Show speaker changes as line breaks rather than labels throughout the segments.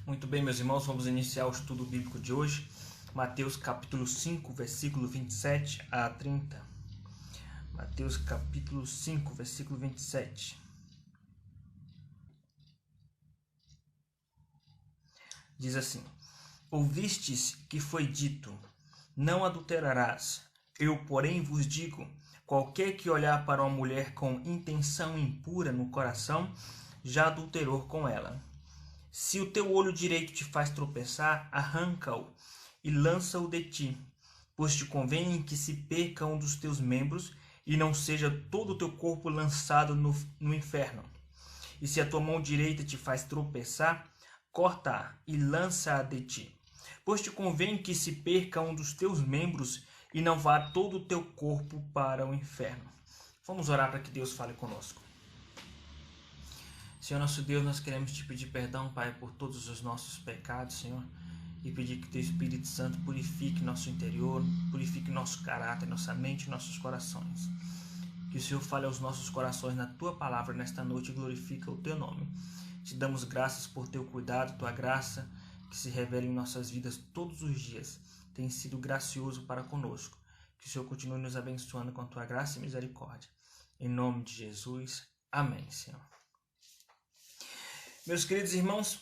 Muito bem, meus irmãos, vamos iniciar o estudo bíblico de hoje. Mateus capítulo 5, versículo 27 a 30. Mateus capítulo 5, versículo 27. Diz assim: Ouvistes que foi dito, não adulterarás. Eu, porém, vos digo, qualquer que olhar para uma mulher com intenção impura no coração, já adulterou com ela. Se o teu olho direito te faz tropeçar, arranca-o e lança-o de ti, pois te convém que se perca um dos teus membros e não seja todo o teu corpo lançado no inferno. E se a tua mão direita te faz tropeçar, corta-a e lança-a de ti, pois te convém que se perca um dos teus membros e não vá todo o teu corpo para o inferno. Vamos orar para que Deus fale conosco. Senhor nosso Deus, nós queremos te pedir perdão, Pai, por todos os nossos pecados, Senhor, e pedir que teu Espírito Santo purifique nosso interior, purifique nosso caráter, nossa mente e nossos corações. Que o Senhor fale aos nossos corações na tua palavra nesta noite e glorifica o teu nome. Te damos graças por teu cuidado, tua graça, que se revela em nossas vidas todos os dias. Tem sido gracioso para conosco. Que o Senhor continue nos abençoando com a tua graça e misericórdia. Em nome de Jesus. Amém, Senhor. Meus queridos irmãos,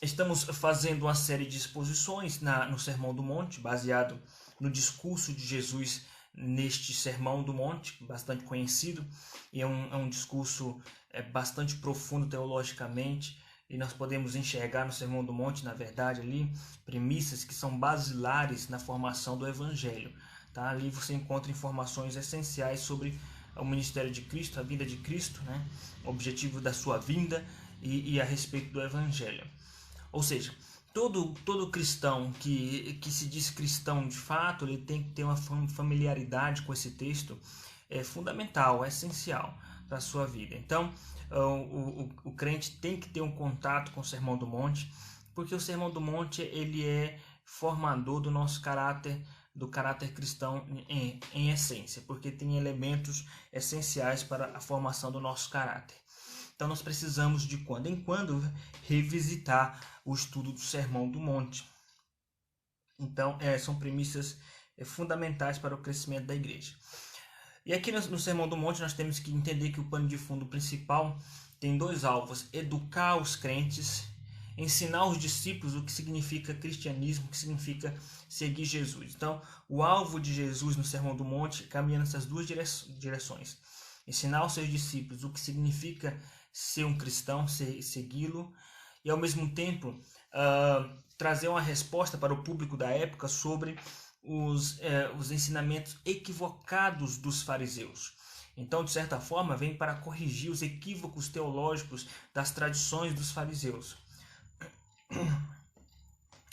estamos fazendo uma série de exposições no Sermão do Monte, baseado no discurso de Jesus neste Sermão do Monte, bastante conhecido, e é um discurso bastante profundo teologicamente, e nós podemos enxergar no Sermão do Monte, na verdade, ali, premissas que são basilares na formação do Evangelho. Tá? Ali você encontra informações essenciais sobre o ministério de Cristo, a vinda de Cristo, né? O objetivo da sua vinda, e a respeito do Evangelho. Ou seja, todo cristão que se diz cristão de fato, ele tem que ter uma familiaridade com esse texto, é fundamental, é essencial para a sua vida. Então, o crente tem que ter um contato com o Sermão do Monte, porque o Sermão do Monte ele é formador do nosso caráter, do caráter cristão em essência, porque tem elementos essenciais para a formação do nosso caráter. Então nós precisamos de quando em quando revisitar o estudo do Sermão do Monte. Então são premissas fundamentais para o crescimento da igreja. E aqui no Sermão do Monte nós temos que entender que o pano de fundo principal tem dois alvos: educar os crentes, ensinar os discípulos o que significa cristianismo, o que significa seguir Jesus. Então o alvo de Jesus no Sermão do Monte caminha nessas duas direções: ensinar aos seus discípulos o que significa ser um cristão, segui-lo, e ao mesmo tempo trazer uma resposta para o público da época sobre os ensinamentos equivocados dos fariseus. Então, de certa forma, vem para corrigir os equívocos teológicos das tradições dos fariseus.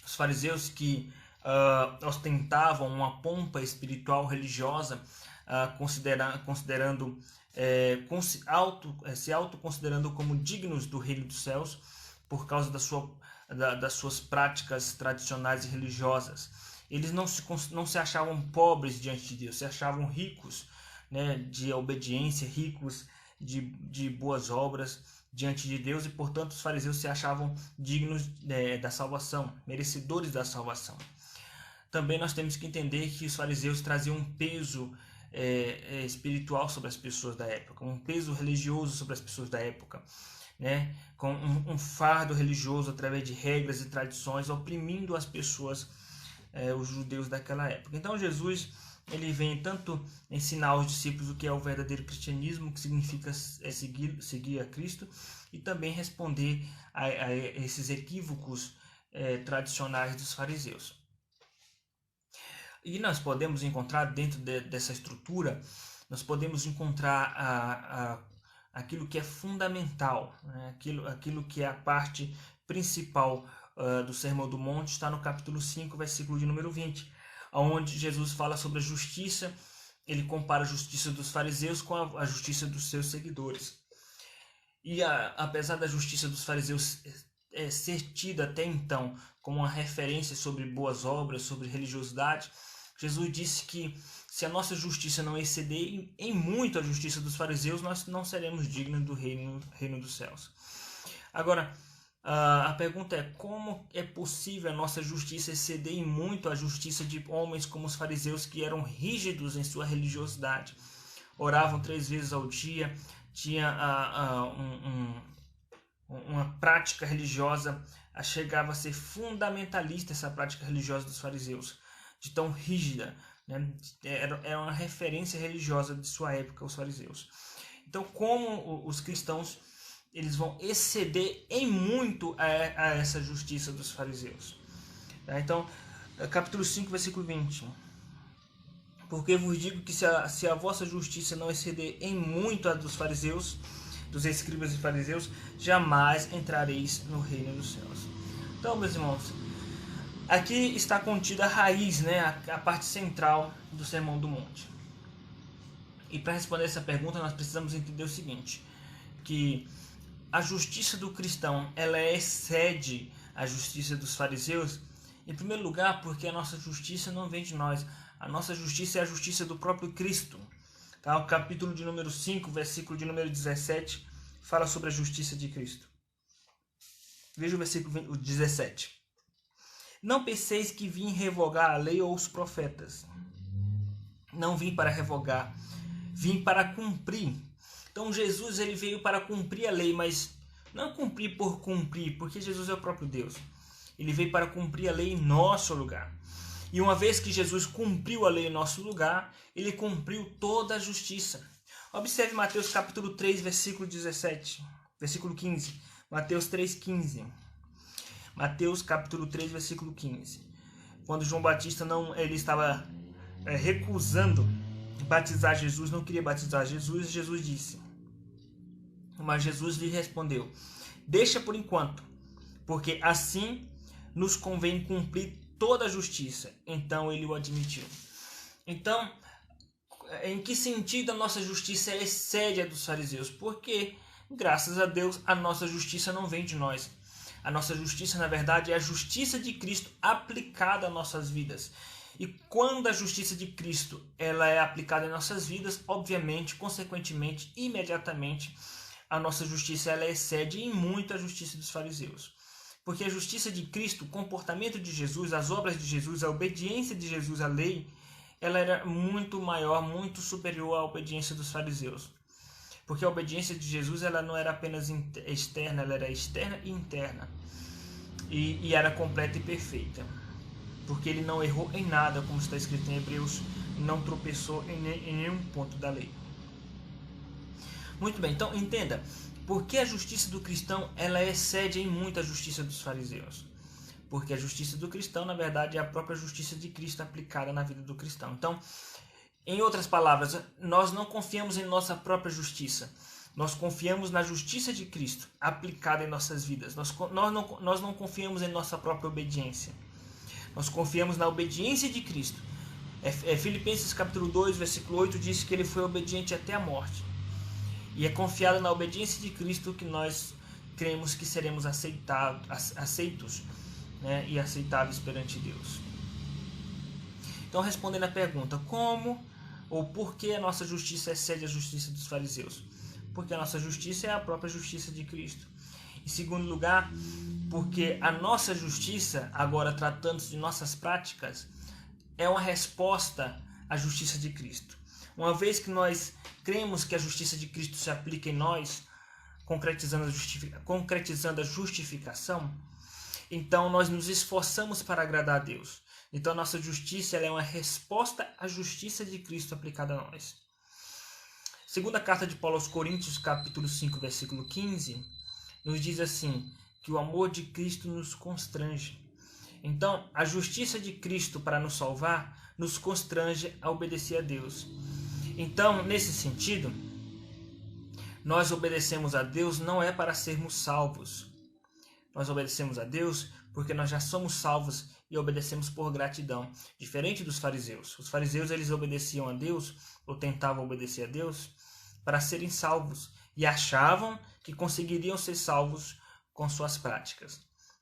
Os fariseus que ostentavam uma pompa espiritual religiosa, se autoconsiderando como dignos do reino dos céus por causa das suas práticas tradicionais e religiosas. Eles não se achavam pobres diante de Deus, se achavam ricos, né, de obediência, ricos de boas obras diante de Deus, e portanto os fariseus se achavam dignos da salvação, merecedores da salvação. Também nós temos que entender que os fariseus traziam um peso espiritual sobre as pessoas da época, um peso religioso sobre as pessoas da época, né? Com um fardo religioso através de regras e tradições, oprimindo as pessoas, os judeus daquela época. Então Jesus ele vem tanto ensinar aos discípulos o que é o verdadeiro cristianismo, o que significa seguir a Cristo, e também responder a esses equívocos tradicionais dos fariseus. E nós podemos encontrar dentro dessa estrutura, nós podemos encontrar aquilo que é fundamental, né? aquilo que é a parte principal do Sermão do Monte, está no capítulo 5, versículo de número 20, onde Jesus fala sobre a justiça. Ele compara a justiça dos fariseus com a justiça dos seus seguidores. E apesar da justiça dos fariseus ser tida até então como uma referência sobre boas obras, sobre religiosidade, Jesus disse que se a nossa justiça não exceder em muito a justiça dos fariseus, nós não seremos dignos do reino dos céus. Agora, A pergunta é: como é possível a nossa justiça exceder em muito a justiça de homens como os fariseus, que eram rígidos em sua religiosidade? Oravam 3 vezes ao dia, tinha uma prática religiosa, chegava a ser fundamentalista essa prática religiosa dos fariseus, de tão rígida, né? Era uma referência religiosa de sua época, os fariseus. Então, como os cristãos eles vão exceder em muito a essa justiça dos fariseus? Então, capítulo 5, versículo 20. Porque vos digo que se a vossa justiça não exceder em muito a dos fariseus, dos escribas e fariseus, jamais entrareis no reino dos céus. Então, meus irmãos, aqui está contida a raiz, né, a parte central do Sermão do Monte. E para responder essa pergunta, nós precisamos entender o seguinte, que a justiça do cristão, ela excede a justiça dos fariseus, em primeiro lugar, porque a nossa justiça não vem de nós. A nossa justiça é a justiça do próprio Cristo. Tá? O capítulo de número 5, versículo de número 17, fala sobre a justiça de Cristo. Veja o versículo 17. Não penseis que vim revogar a lei ou os profetas. Não vim para revogar, vim para cumprir. Então Jesus ele veio para cumprir a lei, mas não cumprir por cumprir, porque Jesus é o próprio Deus. Ele veio para cumprir a lei em nosso lugar. E uma vez que Jesus cumpriu a lei em nosso lugar, ele cumpriu toda a justiça. Observe Mateus capítulo 3, versículo 17, versículo 15. Mateus 3,15. Mateus capítulo 3, versículo 15. Quando João Batista ele estava recusando batizar Jesus, não queria batizar Jesus, Jesus disse. Mas Jesus lhe respondeu: deixa por enquanto, porque assim nos convém cumprir toda a justiça. Então ele o admitiu. Então, em que sentido a nossa justiça excede a dos fariseus? Porque, graças a Deus, a nossa justiça não vem de nós. A nossa justiça, na verdade, é a justiça de Cristo aplicada às nossas vidas. E quando a justiça de Cristo ela é aplicada em nossas vidas, obviamente, consequentemente, imediatamente, a nossa justiça ela excede em muito a justiça dos fariseus. Porque a justiça de Cristo, o comportamento de Jesus, as obras de Jesus, a obediência de Jesus à lei, ela era muito maior, muito superior à obediência dos fariseus. Porque a obediência de Jesus ela não era apenas externa, ela era externa e interna. E era completa e perfeita. Porque ele não errou em nada, como está escrito em Hebreus, não tropeçou em nenhum ponto da lei. Muito bem, então entenda, por que a justiça do cristão ela excede em muito a justiça dos fariseus? Porque a justiça do cristão, na verdade, é a própria justiça de Cristo aplicada na vida do cristão. Então, em outras palavras, nós não confiamos em nossa própria justiça. Nós confiamos na justiça de Cristo aplicada em nossas vidas. Nós não confiamos em nossa própria obediência. Nós confiamos na obediência de Cristo. Filipenses capítulo 2, versículo 8 diz que ele foi obediente até a morte. E é confiado na obediência de Cristo que nós cremos que seremos aceitos, né, e aceitáveis perante Deus. Então, respondendo à pergunta, como ou por que a nossa justiça excede a justiça dos fariseus? Porque a nossa justiça é a própria justiça de Cristo. Em segundo lugar, porque a nossa justiça, agora tratando-se de nossas práticas, é uma resposta à justiça de Cristo. Uma vez que nós cremos que a justiça de Cristo se aplica em nós, concretizando a justificação, então nós nos esforçamos para agradar a Deus. Então a nossa justiça ela é uma resposta à justiça de Cristo aplicada a nós. Segunda carta de Paulo aos Coríntios, capítulo 5, versículo 15, nos diz assim, que o amor de Cristo nos constrange. Então, a justiça de Cristo para nos salvar nos constrange a obedecer a Deus. Então, nesse sentido, nós obedecemos a Deus não é para sermos salvos. Nós obedecemos a Deus porque nós já somos salvos e obedecemos por gratidão. Diferente dos fariseus. Os fariseus eles obedeciam a Deus, ou tentavam obedecer a Deus, para serem salvos. E achavam que conseguiriam ser salvos com suas práticas.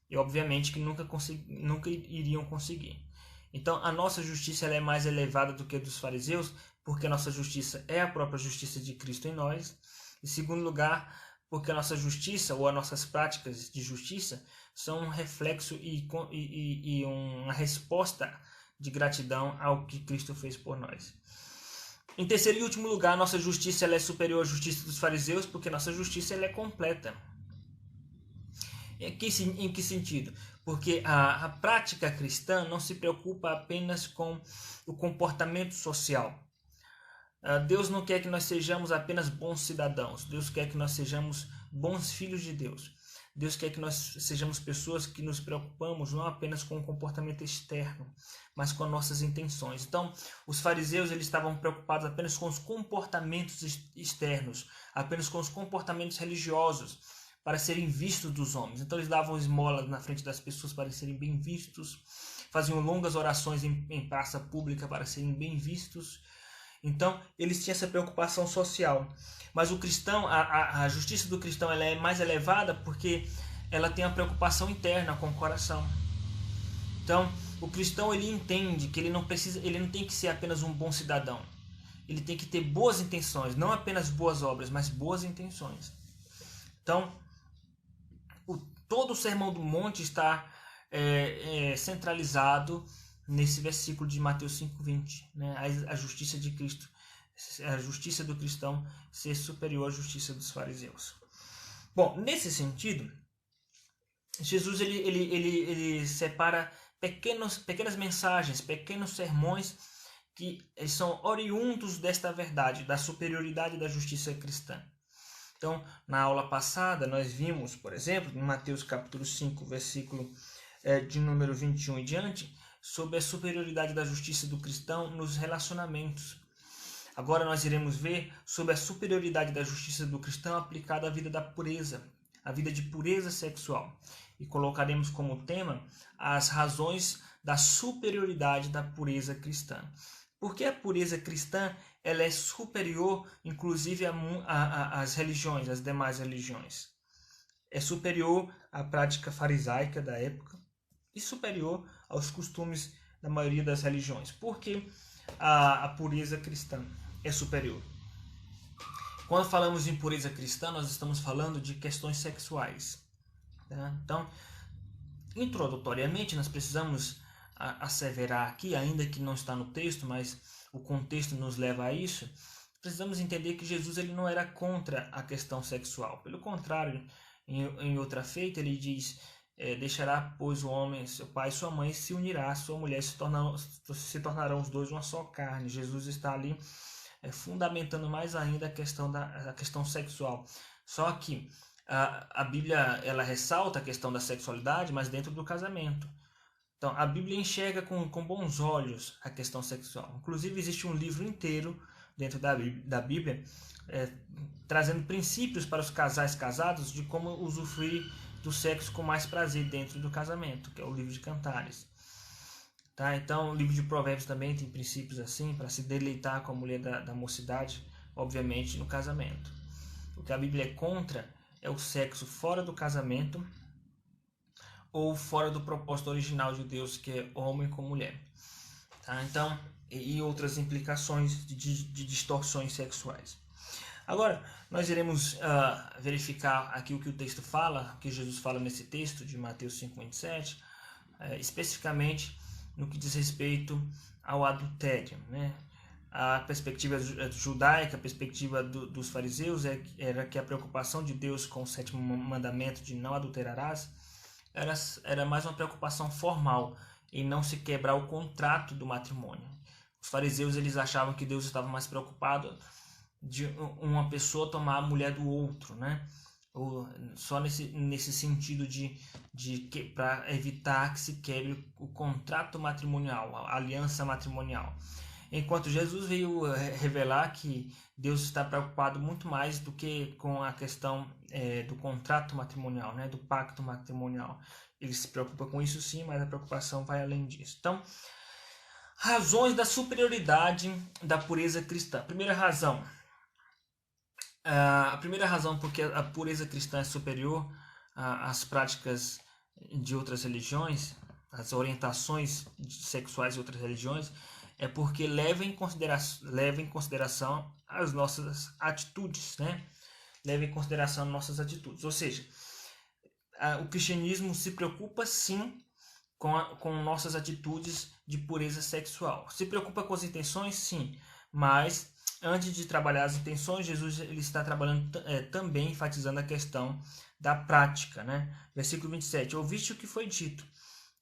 E obviamente que nunca iriam conseguir. Então a nossa justiça ela é mais elevada do que a dos fariseus, porque a nossa justiça é a própria justiça de Cristo em nós. Em segundo lugar, porque a nossa justiça ou as nossas práticas de justiça são um reflexo e uma resposta de gratidão ao que Cristo fez por nós. Em terceiro e último lugar, nossa justiça ela é superior à justiça dos fariseus, porque nossa justiça ela é completa. Em que sentido? Porque a prática cristã não se preocupa apenas com o comportamento social. Deus não quer que nós sejamos apenas bons cidadãos. Deus quer que nós sejamos bons filhos de Deus. Deus quer que nós sejamos pessoas que nos preocupamos não apenas com o comportamento externo, mas com as nossas intenções. Então, os fariseus eles estavam preocupados apenas com os comportamentos externos, apenas com os comportamentos religiosos, para serem vistos dos homens. Então, eles davam esmolas na frente das pessoas para serem bem vistos, faziam longas orações em praça pública para serem bem vistos. Então, eles tinham essa preocupação social. Mas o cristão, a justiça do cristão ela é mais elevada porque ela tem a preocupação interna com o coração. Então, o cristão ele entende que ele não tem que ser apenas um bom cidadão. Ele tem que ter boas intenções, não apenas boas obras, mas boas intenções. Então, todo o Sermão do Monte está centralizado nesse versículo de Mateus 5:20, né? A justiça de Cristo, a justiça do cristão ser superior à justiça dos fariseus. Bom, nesse sentido, Jesus ele separa pequenas mensagens, pequenos sermões que são oriundos desta verdade, da superioridade da justiça cristã. Então, na aula passada, nós vimos, por exemplo, em Mateus capítulo 5, versículo de número 21 e diante, sobre a superioridade da justiça do cristão nos relacionamentos. Agora nós iremos ver sobre a superioridade da justiça do cristão aplicada à vida da pureza, a vida de pureza sexual. E colocaremos como tema as razões da superioridade da pureza cristã. Porque a pureza cristã ela é superior, inclusive, às religiões, às demais religiões. É superior à prática farisaica da época e superior aos costumes da maioria das religiões. Por que a pureza cristã é superior? Quando falamos em pureza cristã, nós estamos falando de questões sexuais. Tá? Então, introdutoriamente, nós precisamos asseverar aqui, ainda que não está no texto, mas o contexto nos leva a isso, precisamos entender que Jesus ele não era contra a questão sexual. Pelo contrário, em outra feita, ele diz: deixará, pois, o homem, seu pai e sua mãe, se unirá à sua mulher, se tornarão os dois uma só carne. Jesus está ali fundamentando mais ainda a questão sexual. Só que a Bíblia ela ressalta a questão da sexualidade, mas dentro do casamento. Então, a Bíblia enxerga com bons olhos a questão sexual. Inclusive, existe um livro inteiro dentro da Bíblia trazendo princípios para os casais casados de como usufruir do sexo com mais prazer dentro do casamento, que é o livro de Cantares. Tá? Então, o livro de Provérbios também tem princípios assim, para se deleitar com a mulher da mocidade, obviamente, no casamento. O que a Bíblia é contra é o sexo fora do casamento ou fora do propósito original de Deus, que é homem com mulher. Tá? Então, e outras implicações de distorções sexuais. Agora, nós iremos verificar aqui o que o texto fala, que Jesus fala nesse texto de Mateus 5:27, especificamente no que diz respeito ao adultério, né? A perspectiva judaica, a perspectiva dos fariseus era que a preocupação de Deus com o sétimo mandamento de não adulterarás era mais uma preocupação formal, em não se quebrar o contrato do matrimônio. Os fariseus eles achavam que Deus estava mais preocupado de uma pessoa tomar a mulher do outro, né? Ou só nesse sentido para evitar que se quebre o contrato matrimonial, a aliança matrimonial. Enquanto Jesus veio revelar que Deus está preocupado muito mais do que com a questão do contrato matrimonial, né? Do pacto matrimonial. Ele se preocupa com isso sim, mas a preocupação vai além disso. Então, razões da superioridade da pureza cristã. Primeira razão. A primeira razão porque a pureza cristã é superior às práticas de outras religiões, às orientações sexuais de outras religiões, é porque leva em consideração as nossas atitudes, né? leva em consideração nossas atitudes. Ou seja, o cristianismo se preocupa sim com nossas atitudes de pureza sexual. Se preocupa com as intenções, sim, mas antes de trabalhar as intenções, Jesus ele está trabalhando também enfatizando a questão da prática, né? Versículo 27, ouviste o que foi dito,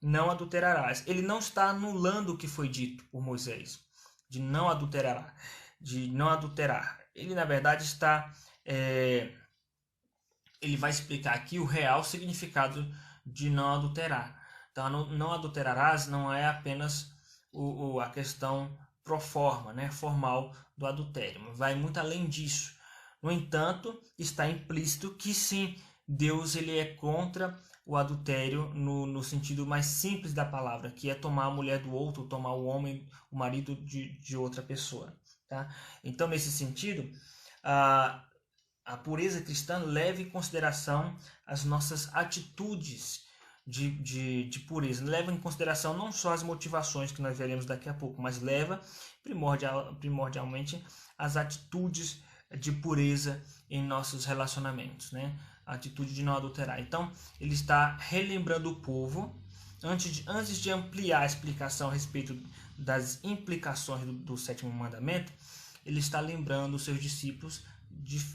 não adulterarás. Ele não está anulando o que foi dito por Moisés, de não adulterar, Ele, na verdade, ele vai explicar aqui o real significado de não adulterar. Então, não adulterarás não é apenas a questão pro forma, né, formal do adultério, vai muito além disso. No entanto, está implícito que sim, Deus ele é contra o adultério no sentido mais simples da palavra, que é tomar a mulher do outro, tomar o homem, o marido de outra pessoa. Tá? Então, nesse sentido, a pureza cristã leva em consideração as nossas atitudes de pureza. Leva em consideração não só as motivações que nós veremos daqui a pouco, mas leva primordialmente as atitudes de pureza em nossos relacionamentos, né? A atitude de não adulterar. Então, ele está relembrando o povo, antes de ampliar a explicação a respeito das implicações do sétimo mandamento, ele está lembrando os seus discípulos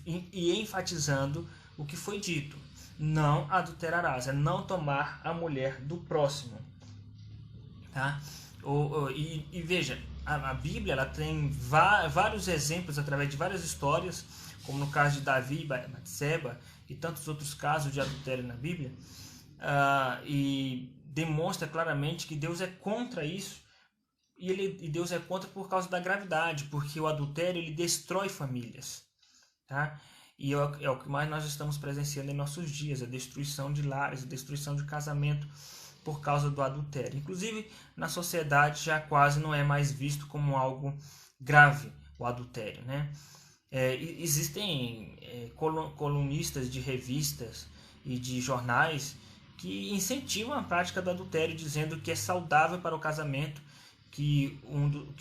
e enfatizando o que foi dito. Não adulterarás, é não tomar a mulher do próximo. Tá? E veja, a Bíblia ela tem vários exemplos através de várias histórias, como no caso de Davi e Batseba e tantos outros casos de adultério na Bíblia, e demonstra claramente que Deus é contra isso, e Deus é contra por causa da gravidade, porque o adultério ele destrói famílias. Tá? E é o que mais nós estamos presenciando em nossos dias, a destruição de lares, a destruição de casamento por causa do adultério. Inclusive, na sociedade já quase não é mais visto como algo grave o adultério, né? Existem colunistas de revistas e de jornais que incentivam a prática do adultério, dizendo que é saudável para o casamento, que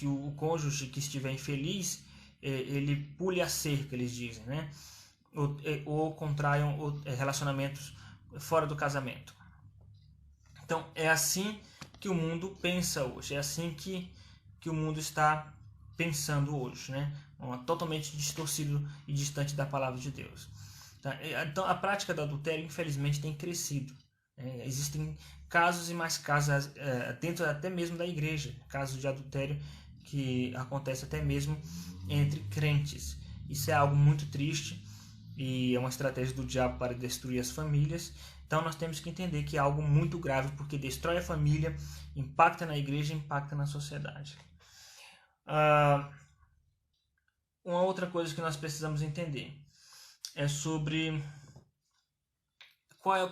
o cônjuge que estiver infeliz, ele pule a cerca, eles dizem, né? Ou contraiam relacionamentos fora do casamento. Então, é assim que o mundo pensa hoje, é assim que o mundo está pensando hoje, né? Totalmente distorcido e distante da palavra de Deus. Tá? Então, a prática do adultério, infelizmente, tem crescido. Existem casos e mais casos dentro até mesmo da igreja, casos de adultério que acontece até mesmo entre crentes. Isso é algo muito triste e é uma estratégia do diabo para destruir as famílias. Então nós temos que entender que é algo muito grave, porque destrói a família, impacta na igreja, impacta na sociedade. Uma outra coisa que nós precisamos entender é sobre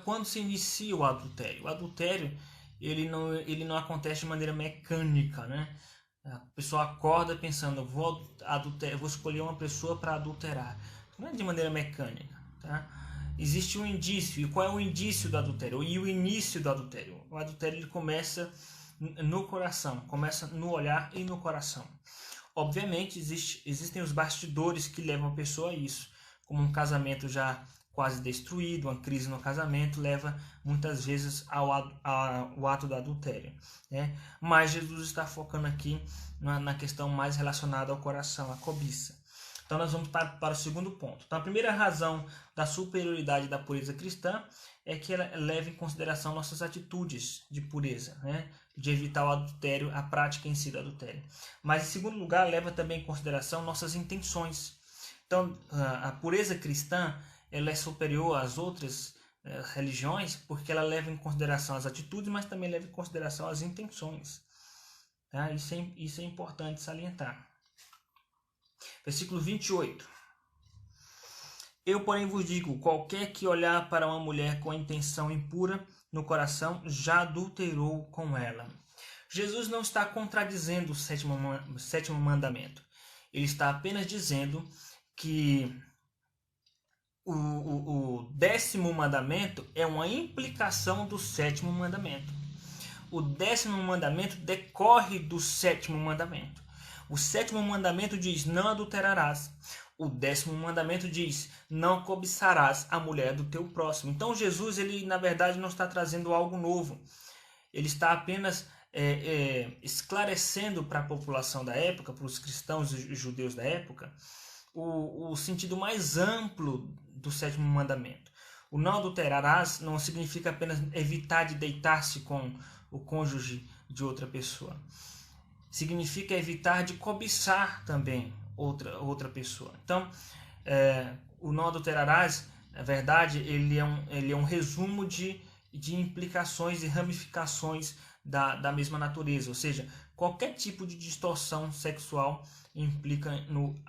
quando se inicia o adultério. O adultério ele não acontece de maneira mecânica, né? A pessoa acorda pensando, vou escolher uma pessoa para adulterar. Não é de maneira mecânica, tá? Existe um indício. E qual é o indício do adultério? E o início do adultério? O adultério ele começa no coração, começa no olhar e no coração. Obviamente, existem os bastidores que levam a pessoa a isso, como um casamento já quase destruído, uma crise no casamento leva muitas vezes ao ato do adultério, né? Mas Jesus está focando aqui na questão mais relacionada ao coração, a cobiça. Então nós vamos para o segundo ponto. Então a primeira razão da superioridade da pureza cristã é que ela leva em consideração nossas atitudes de pureza, né? De evitar o adultério, a prática em si do adultério. Mas em segundo lugar, leva também em consideração nossas intenções. Então a pureza cristã ela é superior às outras religiões porque ela leva em consideração as atitudes, mas também leva em consideração as intenções. Tá? Isso é importante salientar. Versículo 28. Eu, porém, vos digo, qualquer que olhar para uma mulher com a intenção impura no coração, já adulterou com ela. Jesus não está contradizendo o sétimo mandamento. Ele está apenas dizendo que o 10º mandamento é uma implicação do 7º mandamento. O 10º mandamento decorre do 7º mandamento. O 7º mandamento diz: não adulterarás. O 10º mandamento diz: não cobiçarás a mulher do teu próximo. Então Jesus, ele na verdade não está trazendo algo novo. Ele está apenas esclarecendo para a população da época, para os cristãos e judeus da época, o sentido mais amplo do 7º mandamento. O não adulterarás não significa apenas evitar de deitar-se com o cônjuge de outra pessoa. Significa evitar de cobiçar também outra pessoa. Então, o não adulterarás, na verdade, ele é um resumo de implicações e ramificações da mesma natureza. Ou seja, qualquer tipo de distorção sexual implica no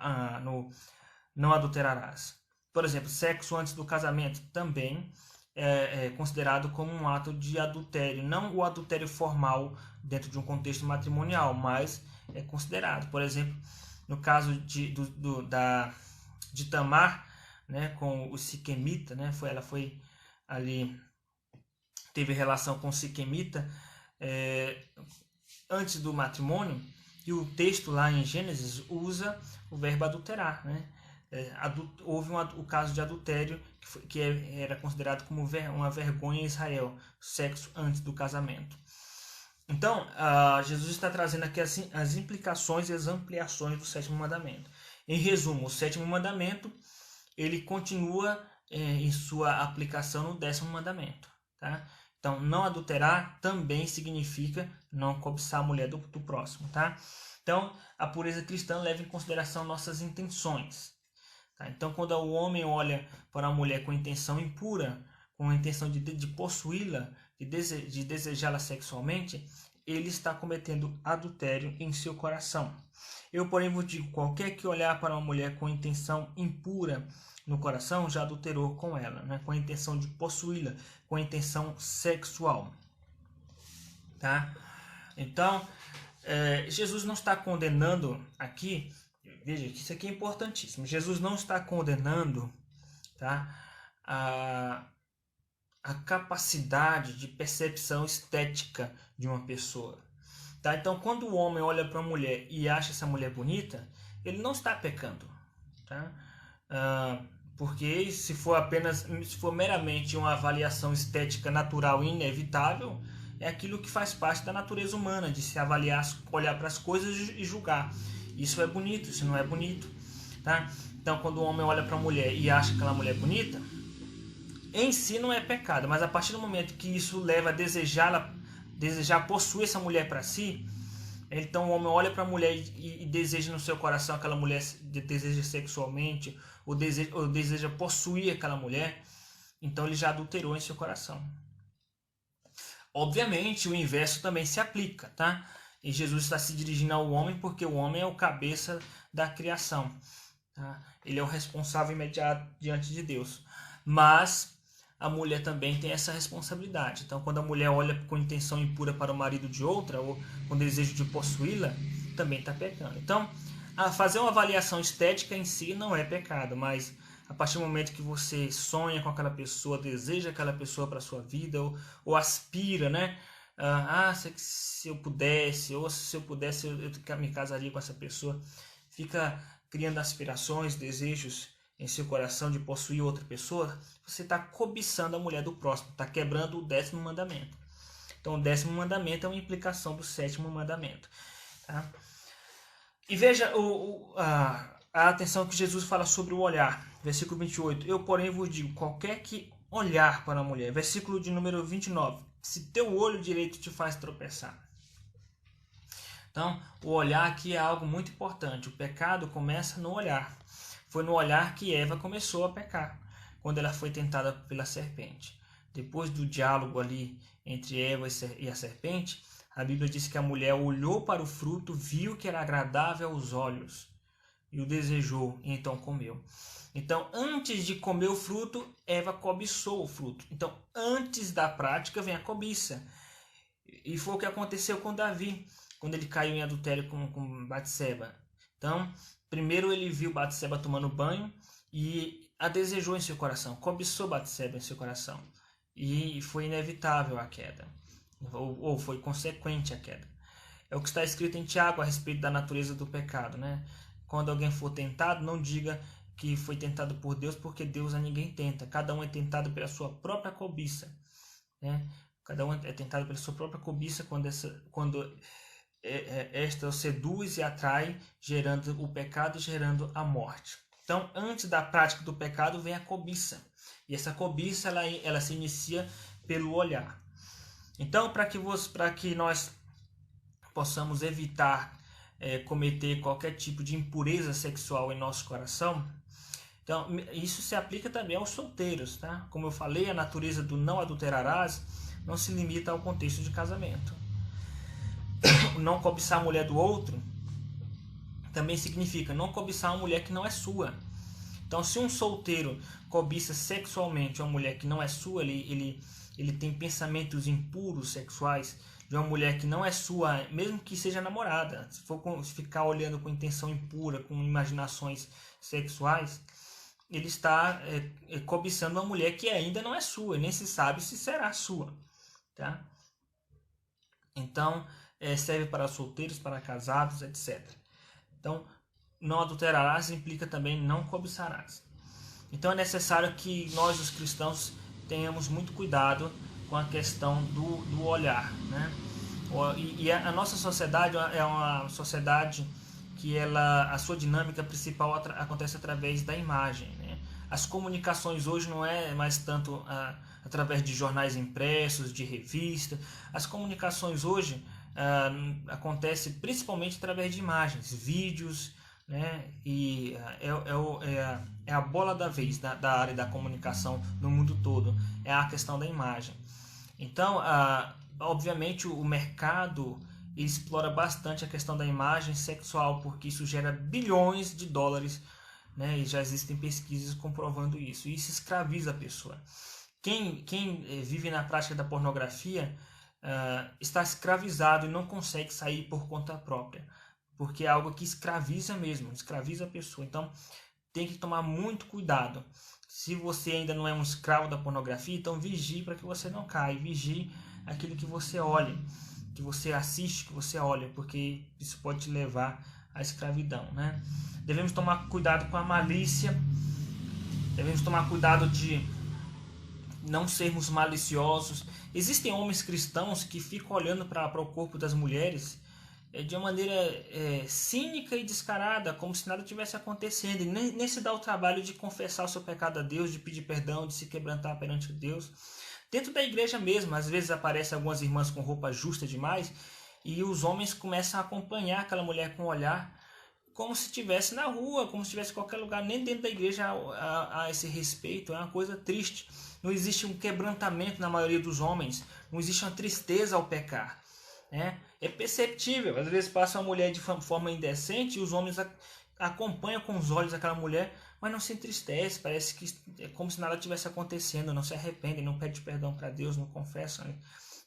não adulterarás. Por exemplo, sexo antes do casamento também é considerado como um ato de adultério. Não o adultério formal dentro de um contexto matrimonial, mas é considerado. Por exemplo, no caso de Tamar, né, com o siquemita, né, ela foi ali, teve relação com o siquemita antes do matrimônio, e o texto lá em Gênesis usa o verbo adulterar, né? Houve o caso de adultério que era considerado como uma vergonha em Israel, sexo antes do casamento. Então, Jesus está trazendo aqui as implicações e as ampliações do 7º mandamento. Em resumo, o 7º mandamento ele continua em sua aplicação no 10º mandamento. Tá? Então, não adulterar também significa não cobiçar a mulher do próximo. Tá? Então, a pureza cristã leva em consideração nossas intenções. Tá? Então, quando o homem olha para a mulher com intenção impura, com a intenção de possuí-la, de desejá-la sexualmente, ele está cometendo adultério em seu coração. Eu, porém, vos digo, qualquer que olhar para uma mulher com intenção impura no coração, já adulterou com ela, né? Com a intenção de possuí-la, com a intenção sexual. Tá? Então, Jesus não está condenando aqui, veja que isso aqui é importantíssimo, Jesus não está condenando, tá, a capacidade de percepção estética de uma pessoa. Tá? Então, quando o homem olha para uma mulher e acha essa mulher bonita, ele não está pecando. Tá? Porque se for meramente uma avaliação estética natural e inevitável, é aquilo que faz parte da natureza humana, de se avaliar, olhar para as coisas e julgar. Isso é bonito, isso não é bonito. Tá? Então, quando o homem olha para a mulher e acha aquela mulher bonita, em si não é pecado, mas a partir do momento que isso leva a desejar possuir essa mulher para si, então o homem olha para a mulher e deseja no seu coração aquela mulher, deseja sexualmente, ou deseja possuir aquela mulher, então ele já adulterou em seu coração. Obviamente, o inverso também se aplica, tá? E Jesus está se dirigindo ao homem porque o homem é o cabeça da criação. Tá? Ele é o responsável imediato diante de Deus. Mas a mulher também tem essa responsabilidade. Então, quando a mulher olha com intenção impura para o marido de outra, ou com desejo de possuí-la, também está pecando. Então, fazer uma avaliação estética em si não é pecado, mas a partir do momento que você sonha com aquela pessoa, deseja aquela pessoa para a sua vida, ou aspira, né? Se eu pudesse, ou se eu pudesse, eu me casaria com essa pessoa. Fica criando aspirações, desejos em seu coração de possuir outra pessoa, você está cobiçando a mulher do próximo, está quebrando o 10º mandamento. Então, o 10º mandamento é uma implicação do 7º mandamento. Tá? E veja a atenção que Jesus fala sobre o olhar. Versículo 28. Eu, porém, vos digo, qualquer que olhar para a mulher. Versículo de número 29. Se teu olho direito te faz tropeçar. Então, o olhar aqui é algo muito importante. O pecado começa no olhar. Foi no olhar que Eva começou a pecar, quando ela foi tentada pela serpente. Depois do diálogo ali entre Eva e a serpente, a Bíblia diz que a mulher olhou para o fruto, viu que era agradável aos olhos e o desejou, e então comeu. Então, antes de comer o fruto, Eva cobiçou o fruto. Então, antes da prática vem a cobiça. E foi o que aconteceu com Davi, quando ele caiu em adultério com Batseba. Então, primeiro ele viu Batseba tomando banho e a desejou em seu coração, cobiçou Batseba em seu coração. E foi inevitável a queda, ou foi consequente a queda. É o que está escrito em Tiago a respeito da natureza do pecado, né? Quando alguém for tentado, não diga que foi tentado por Deus, porque Deus a ninguém tenta. Cada um é tentado pela sua própria cobiça, né? Cada um é tentado pela sua própria cobiça quando esta o seduz e atrai, gerando o pecado e gerando a morte. Então, antes da prática do pecado vem a cobiça. E essa cobiça ela se inicia pelo olhar. Então, para que nós possamos evitar cometer qualquer tipo de impureza sexual em nosso coração, então isso se aplica também aos solteiros, tá? Como eu falei, a natureza do não adulterarás não se limita ao contexto de casamento. Não cobiçar a mulher do outro também significa não cobiçar uma mulher que não é sua. Então, se um solteiro cobiça sexualmente uma mulher que não é sua, ele tem pensamentos impuros sexuais de uma mulher que não é sua, mesmo que seja namorada, se for ficar olhando com intenção impura, com imaginações sexuais, ele está cobiçando uma mulher que ainda não é sua, nem se sabe se será sua, tá? Então, serve para solteiros, para casados, etc. Então, não adulterarás implica também não cobiçarás. Então, é necessário que nós, os cristãos, tenhamos muito cuidado com a questão do olhar, né? E a nossa sociedade é uma sociedade que a sua dinâmica principal acontece através da imagem, né? As comunicações hoje não é mais tanto através de jornais impressos, de revista. As comunicações hoje acontecem principalmente através de imagens, vídeos, né? E é a bola da vez da área da comunicação no mundo todo, é a questão da imagem. Então, obviamente, o mercado explora bastante a questão da imagem sexual, porque isso gera bilhões de dólares, né? E já existem pesquisas comprovando isso. E isso escraviza a pessoa. Quem vive na prática da pornografia está escravizado e não consegue sair por conta própria, porque é algo que escraviza mesmo, escraviza a pessoa. Então, tem que tomar muito cuidado. Se você ainda não é um escravo da pornografia, então vigie para que você não caia. Vigie aquilo que você olha, que você assiste, que você olha, porque isso pode te levar à escravidão, né? Devemos tomar cuidado com a malícia. Devemos tomar cuidado de não sermos maliciosos. Existem homens cristãos que ficam olhando para o corpo das mulheres de uma maneira cínica e descarada, como se nada tivesse acontecendo, e nem se dá o trabalho de confessar o seu pecado a Deus, de pedir perdão, de se quebrantar perante Deus. Dentro da igreja mesmo, às vezes aparecem algumas irmãs com roupa justa demais, e os homens começam a acompanhar aquela mulher com o olhar, como se estivesse na rua, como se estivesse em qualquer lugar. Nem dentro da igreja há esse respeito. É uma coisa triste. Não existe um quebrantamento na maioria dos homens, não existe uma tristeza ao pecar. É perceptível, às vezes passa uma mulher de forma indecente e os homens acompanham com os olhos aquela mulher, mas não se entristece, parece que é como se nada tivesse acontecendo, não se arrependem, não pedem perdão para Deus, não confessam.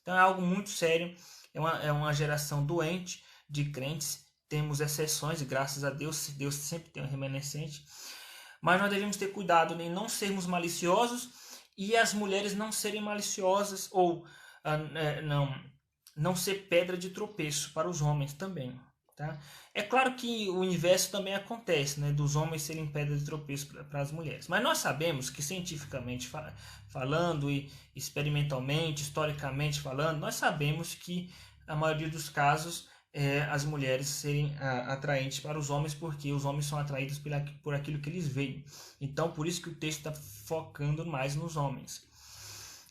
Então é algo muito sério, é uma geração doente de crentes. Temos exceções, e graças a Deus, Deus sempre tem um remanescente, mas nós devemos ter cuidado em não sermos maliciosos e as mulheres não serem maliciosas ou não ser pedra de tropeço para os homens também, tá? É claro que o inverso também acontece, né? Dos homens serem pedra de tropeço para as mulheres. Mas nós sabemos que cientificamente falando e experimentalmente, historicamente falando, nós sabemos que a maioria dos casos as mulheres serem atraentes para os homens, porque os homens são atraídos por aquilo que eles veem. Então, por isso que o texto está focando mais nos homens.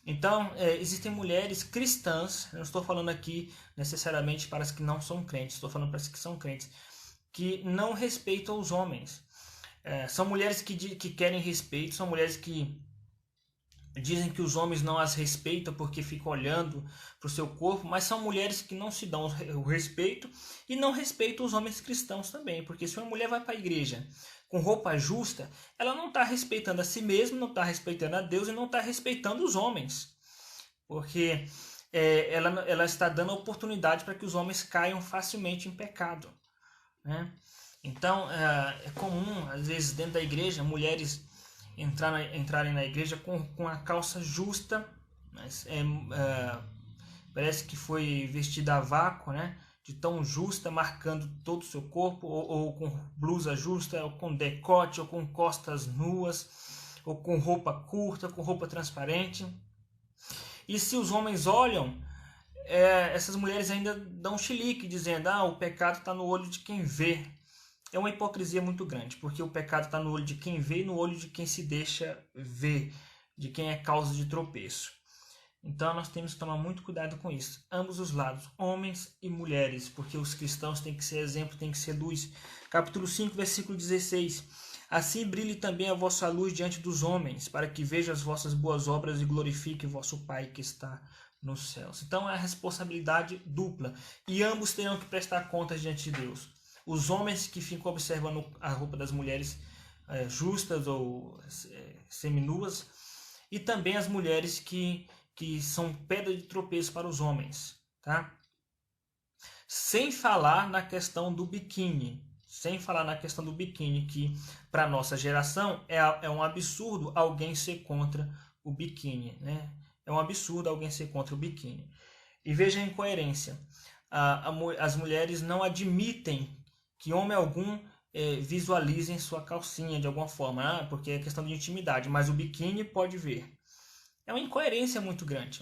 Então, existem mulheres cristãs, eu não estou falando aqui necessariamente para as que não são crentes, estou falando para as que são crentes, que não respeitam os homens. São mulheres que querem respeito, são mulheres que dizem que os homens não as respeitam porque ficam olhando para o seu corpo, mas são mulheres que não se dão o respeito e não respeitam os homens cristãos também, porque se uma mulher vai para a igreja com roupa justa, ela não está respeitando a si mesma, não está respeitando a Deus e não está respeitando os homens, porque ela está dando oportunidade para que os homens caiam facilmente em pecado, né? Então é comum, às vezes dentro da igreja, mulheres entrarem na igreja com a calça justa, mas parece que foi vestida a vácuo, né? de tão justa, marcando todo o seu corpo, ou com blusa justa, ou com decote, ou com costas nuas, ou com roupa curta, com roupa transparente. E se os homens olham, essas mulheres ainda dão um chilique, dizendo: o pecado está no olho de quem vê. É uma hipocrisia muito grande, porque o pecado está no olho de quem vê e no olho de quem se deixa ver, de quem é causa de tropeço. Então nós temos que tomar muito cuidado com isso, ambos os lados, homens e mulheres, porque os cristãos têm que ser exemplo, têm que ser luz. Capítulo 5, versículo 16. Assim brilhe também a vossa luz diante dos homens, para que vejam as vossas boas obras e glorifique vosso Pai que está nos céus. Então é a responsabilidade dupla, e ambos terão que prestar contas diante de Deus. Os homens que ficam observando a roupa das mulheres justas ou seminuas, e também as mulheres que são pedra de tropeço para os homens, tá? Sem falar na questão do biquíni, que para a nossa geração é um absurdo alguém ser contra o biquíni, né? É um absurdo alguém ser contra o biquíni. E veja a incoerência. As mulheres não admitem que homem algum visualizem sua calcinha de alguma forma, porque é questão de intimidade, mas o biquíni pode ver. É uma incoerência muito grande,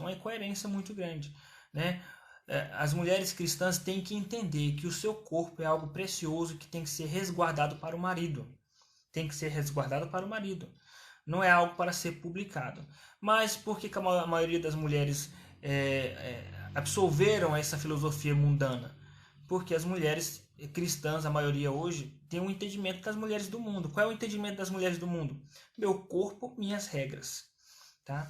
né? As mulheres cristãs têm que entender que o seu corpo é algo precioso que tem que ser resguardado para o marido. Não é algo para ser publicado. Mas por que a maioria das mulheres absorveram essa filosofia mundana? Porque as mulheres cristãs, a maioria hoje, tem um entendimento das mulheres do mundo. Qual é o entendimento das mulheres do mundo? Meu corpo, minhas regras. Tá?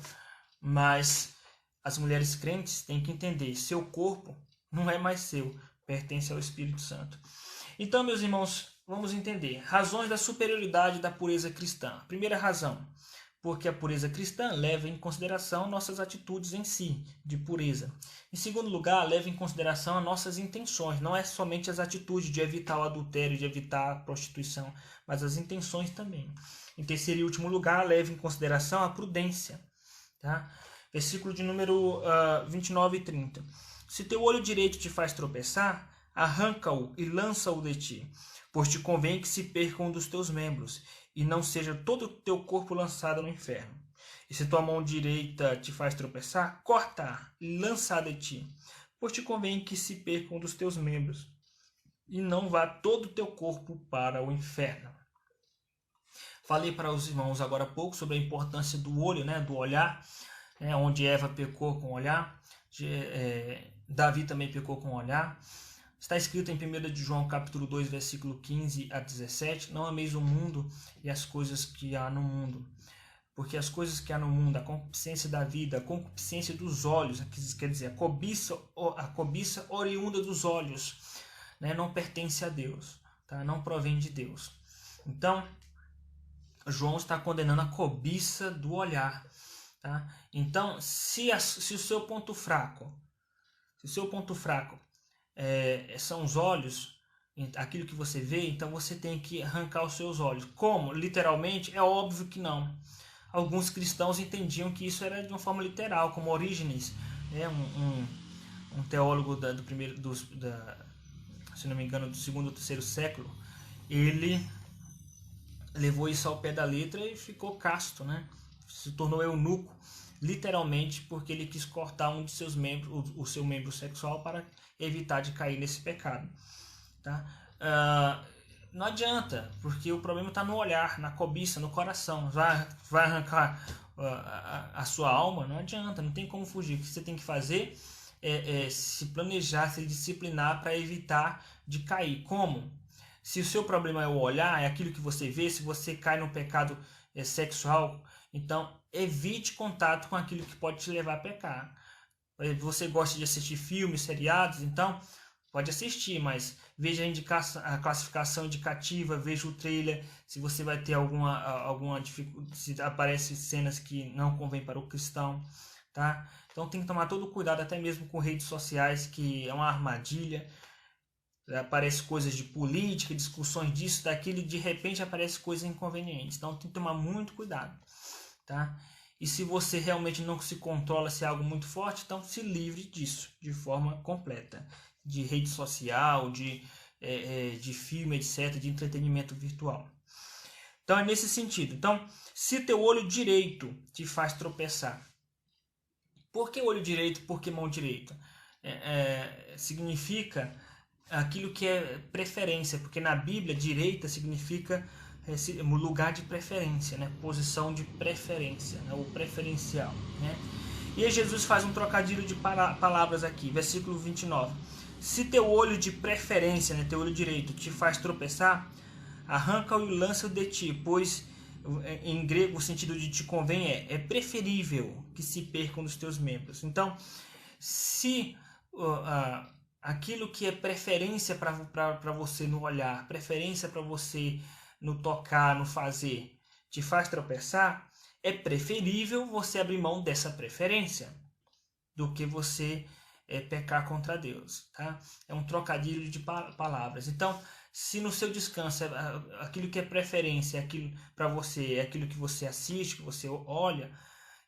Mas as mulheres crentes têm que entender: seu corpo não é mais seu, pertence ao Espírito Santo. Então, meus irmãos, vamos entender razões da superioridade da pureza cristã. Primeira razão: porque a pureza cristã leva em consideração nossas atitudes em si, de pureza. Em segundo lugar, leva em consideração as nossas intenções, não é somente as atitudes de evitar o adultério, de evitar a prostituição, mas as intenções também. Em terceiro e último lugar, leva em consideração a prudência. Tá? Versículo de número 29 e 30. Se teu olho direito te faz tropeçar, arranca-o e lança-o de ti, pois te convém que se perca um dos teus membros, e não seja todo o teu corpo lançado no inferno. E se tua mão direita te faz tropeçar, corta-a e lança-a de ti, pois te convém que se perca um dos teus membros, e não vá todo o teu corpo para o inferno. Falei para os irmãos agora há pouco sobre a importância do olho, né, do olhar, onde Eva pecou com o olhar, Davi também pecou com o olhar. Está escrito em 1 de João capítulo 2, versículo 15 a 17, não ameis o mundo e as coisas que há no mundo, porque as coisas que há no mundo, a concupiscência da vida, a concupiscência dos olhos, quer dizer, a cobiça oriunda dos olhos, né, não pertence a Deus, tá? Não provém de Deus. Então, João está condenando a cobiça do olhar. Tá? Então, se o seu ponto fraco, são os olhos, aquilo que você vê, então você tem que arrancar os seus olhos. Como? Literalmente? É óbvio que não. Alguns cristãos entendiam que isso era de uma forma literal, como Orígenes, um teólogo se não me engano, do segundo ou terceiro século. Ele levou isso ao pé da letra e ficou casto, né? Se tornou eunuco, literalmente, porque ele quis cortar um de seus membros, o seu membro sexual, para evitar de cair nesse pecado. Tá? Não adianta, porque o problema está no olhar, na cobiça, no coração. Vai arrancar a sua alma? Não adianta, não tem como fugir. O que você tem que fazer é se planejar, se disciplinar para evitar de cair. Como? Se o seu problema é o olhar, é aquilo que você vê, se você cai no pecado sexual, então evite contato com aquilo que pode te levar a pecar. Você gosta de assistir filmes, seriados, então pode assistir, mas veja a classificação indicativa, veja o trailer, se você vai ter alguma dificuldade, se aparecem cenas que não convém para o cristão, tá? Então tem que tomar todo cuidado, até mesmo com redes sociais, que é uma armadilha. Aparece coisas de política, discussões disso, daquilo, e de repente aparece coisas inconvenientes. Então tem que tomar muito cuidado, tá? E se você realmente não se controla, se é algo muito forte, então se livre disso de forma completa. de rede social, de filme, etc., de entretenimento virtual. Então é nesse sentido. Então, se teu olho direito te faz tropeçar, por que olho direito? Por que mão direita? Significa aquilo que é preferência, porque na Bíblia direita significa lugar de preferência, né? Posição de preferência, né? O preferencial, né? E aí Jesus faz um trocadilho de palavras aqui, versículo 29. Se teu olho de preferência, né, teu olho direito, te faz tropeçar, arranca-o e lança-o de ti, pois em grego o sentido de te convém é preferível que se percam dos teus membros. Então, se aquilo que é preferência para você no olhar, preferência para você no tocar, no fazer, te faz tropeçar, é preferível você abrir mão dessa preferência do que você pecar contra Deus, tá? É um trocadilho de palavras. Então, se no seu descanso aquilo que é preferência, aquilo para você, é aquilo que você assiste, que você olha,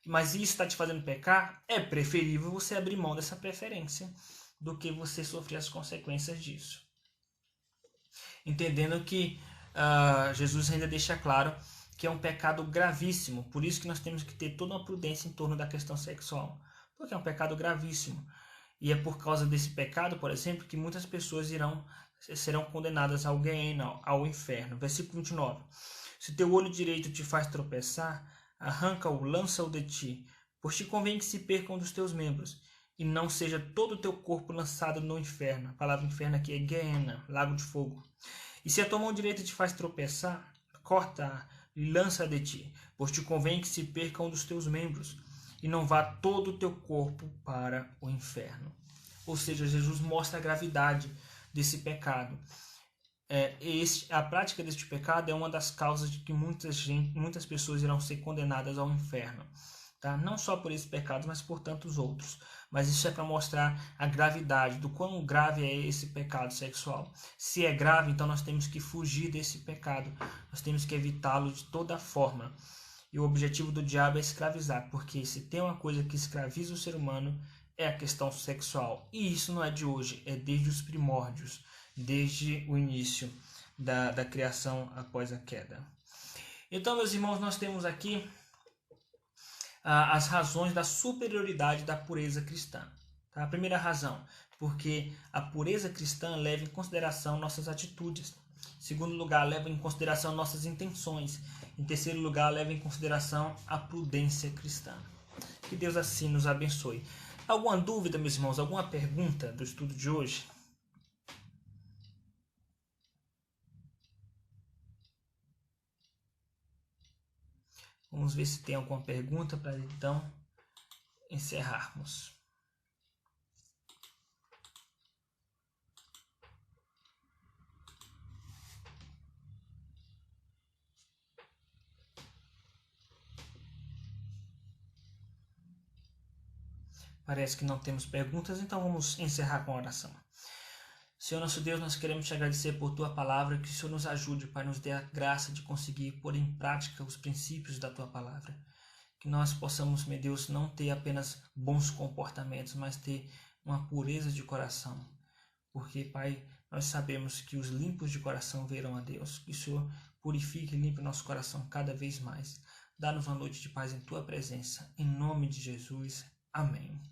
mas isso está te fazendo pecar, é preferível você abrir mão dessa preferência do que você sofrer as consequências disso. Entendendo que Jesus ainda deixa claro que é um pecado gravíssimo, por isso que nós temos que ter toda uma prudência em torno da questão sexual, porque é um pecado gravíssimo. E é por causa desse pecado, por exemplo, que muitas pessoas serão condenadas ao Gehenna, ao inferno. Versículo 29. Se teu olho direito te faz tropeçar, arranca-o, lança-o de ti, pois te convém que se percam dos teus membros, e não seja todo o teu corpo lançado no inferno. A palavra inferno aqui é Gehenna, lago de fogo. E se a tua mão direita te faz tropeçar, corta-a e lança de ti, pois te convém que se percam dos teus membros, e não vá todo o teu corpo para o inferno. Ou seja, Jesus mostra a gravidade desse pecado. A prática deste pecado é uma das causas de que muitas pessoas irão ser condenadas ao inferno. Tá? Não só por esse pecado, mas por tantos outros. Mas isso é para mostrar a gravidade, do quão grave é esse pecado sexual. Se é grave, então nós temos que fugir desse pecado. Nós temos que evitá-lo de toda forma. E o objetivo do diabo é escravizar, porque se tem uma coisa que escraviza o ser humano, é a questão sexual. E isso não é de hoje, é desde os primórdios, desde o início da criação após a queda. Então, meus irmãos, nós temos aqui as razões da superioridade da pureza cristã. Tá? A primeira razão, porque a pureza cristã leva em consideração nossas atitudes. Em segundo lugar, leva em consideração nossas intenções. Em terceiro lugar, leva em consideração a prudência cristã. Que Deus assim nos abençoe. Alguma dúvida, meus irmãos? Alguma pergunta do estudo de hoje? Vamos ver se tem alguma pergunta para então encerrarmos. Parece que não temos perguntas, então vamos encerrar com a oração. Senhor nosso Deus, nós queremos te agradecer por tua palavra, que o Senhor nos ajude, Pai, nos dê a graça de conseguir pôr em prática os princípios da tua palavra. Que nós possamos, meu Deus, não ter apenas bons comportamentos, mas ter uma pureza de coração. Porque, Pai, nós sabemos que os limpos de coração verão a Deus. Que o Senhor purifique e limpe o nosso coração cada vez mais. Dá-nos uma noite de paz em tua presença. Em nome de Jesus. Amém.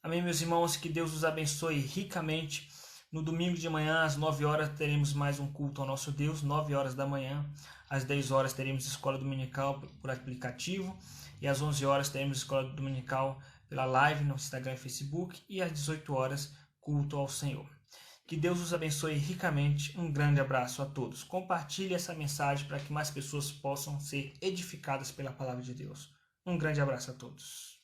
Amém, meus irmãos, que Deus os abençoe ricamente. No domingo de manhã, às 9 horas, teremos mais um culto ao nosso Deus, 9 horas da manhã. Às 10 horas, teremos escola dominical por aplicativo. E às 11 horas, teremos escola dominical pela live no Instagram e Facebook. E às 18 horas, culto ao Senhor. Que Deus os abençoe ricamente. Um grande abraço a todos. Compartilhe essa mensagem para que mais pessoas possam ser edificadas pela palavra de Deus. Um grande abraço a todos.